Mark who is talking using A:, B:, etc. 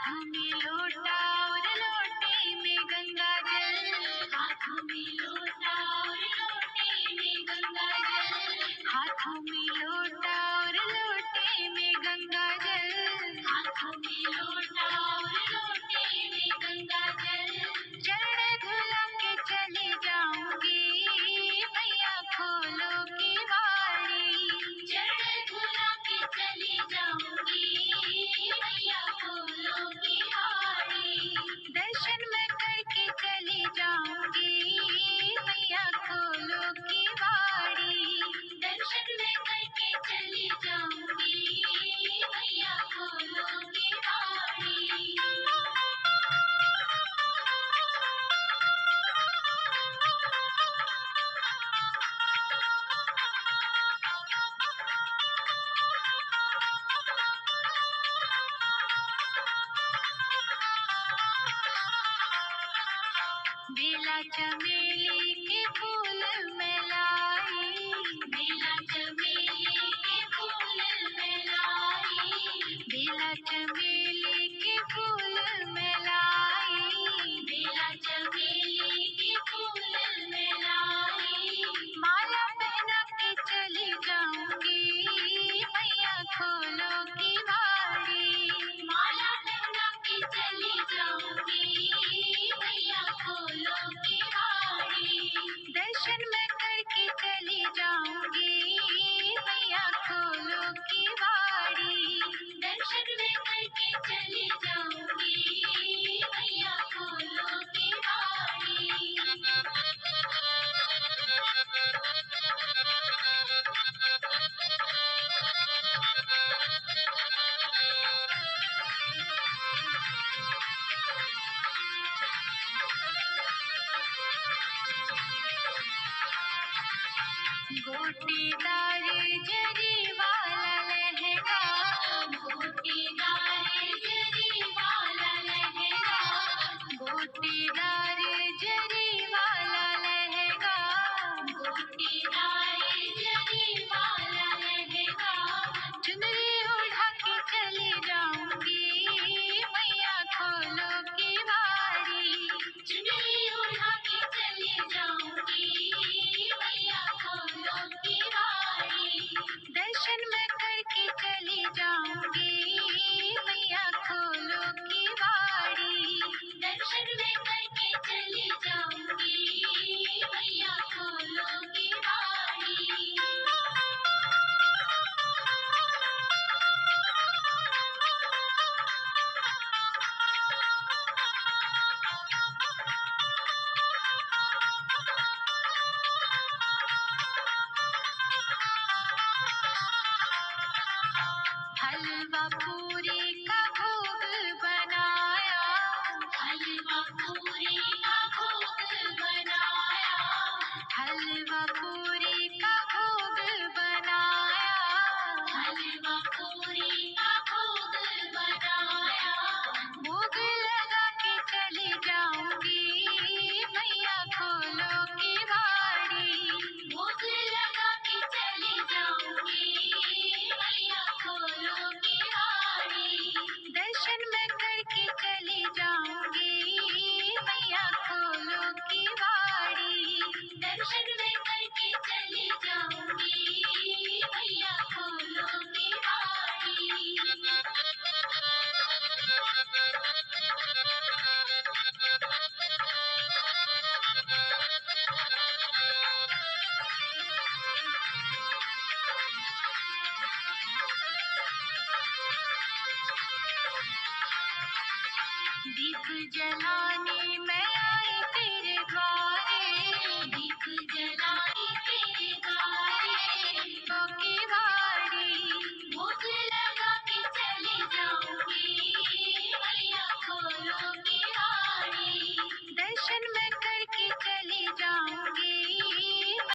A: हाथों में लोटा और लोटे में गंगा जल, हाथों में लोटा और लोटे में गंगा जल, हाथों में लोटा और लोटे में गंगा जल, हाथों में लोटा और लोटे में गंगा जल। चरण धुला के चली जाऊंगी मैया खोलो की बारी, चरण धुला के चली जाऊंगी मैया खोलो की बारी। दर्शन मैं करके चली जाऊंगी मैया खोलो की बारी, दर्शन मैं करके चली जाऊंगी मैया खोलो की बारी। बेला चमेली के फूल मैं लाई, बेला चमेली के फूल मैं लाई, बेला चमेली के फूल मैं लाई, बेला चमेली के फूल मैं लाई। माला पहना के चली जाऊंगी मैया खोलो की बारी, माला पहना के चली जाऊंगी मैया खोलो की बारी। दर्शन मैं करके चली जाऊंगी मैया खोलो की बारी, दर्शन मैं करके चली जाऊंगी मैया खोलो की बारी। गोटीदार जरी वाला लहंगा, गोटीदार जरी वाला लहंगा, गोटीदार जरी वाला लहंगा, गोटीदार जरी वाला लहंगा। चुनरी उड़ा के चली जाऊंगी मैया खोलो की बारी, चुनरी उड़ा के चली जाऊंगी मैया खोलो की बारी। दर्शन मैं करके चली जाऊंगी मैया खोलो की बारी, दर्शन मैं करके चली जाऊंगी मैया खोलो की बारी। हलवा पूरी का भोग बनाया, हलवा पूरी का भोग बनाया, हलवा पूरी का भोग बनाया, हलवा पूरी का भोग बनाया। भोग लगा के चली जाऊंगी मैया खोलो की बारी, भोग लगा के चली जाऊंगी मैया खोलो की बारी। दर्शन मैं करके चली जाऊंगी मैया खोलो की बारी, दर्शन मैं करके चली जाऊंगी मैया खोलो की बारी। दीप जलाने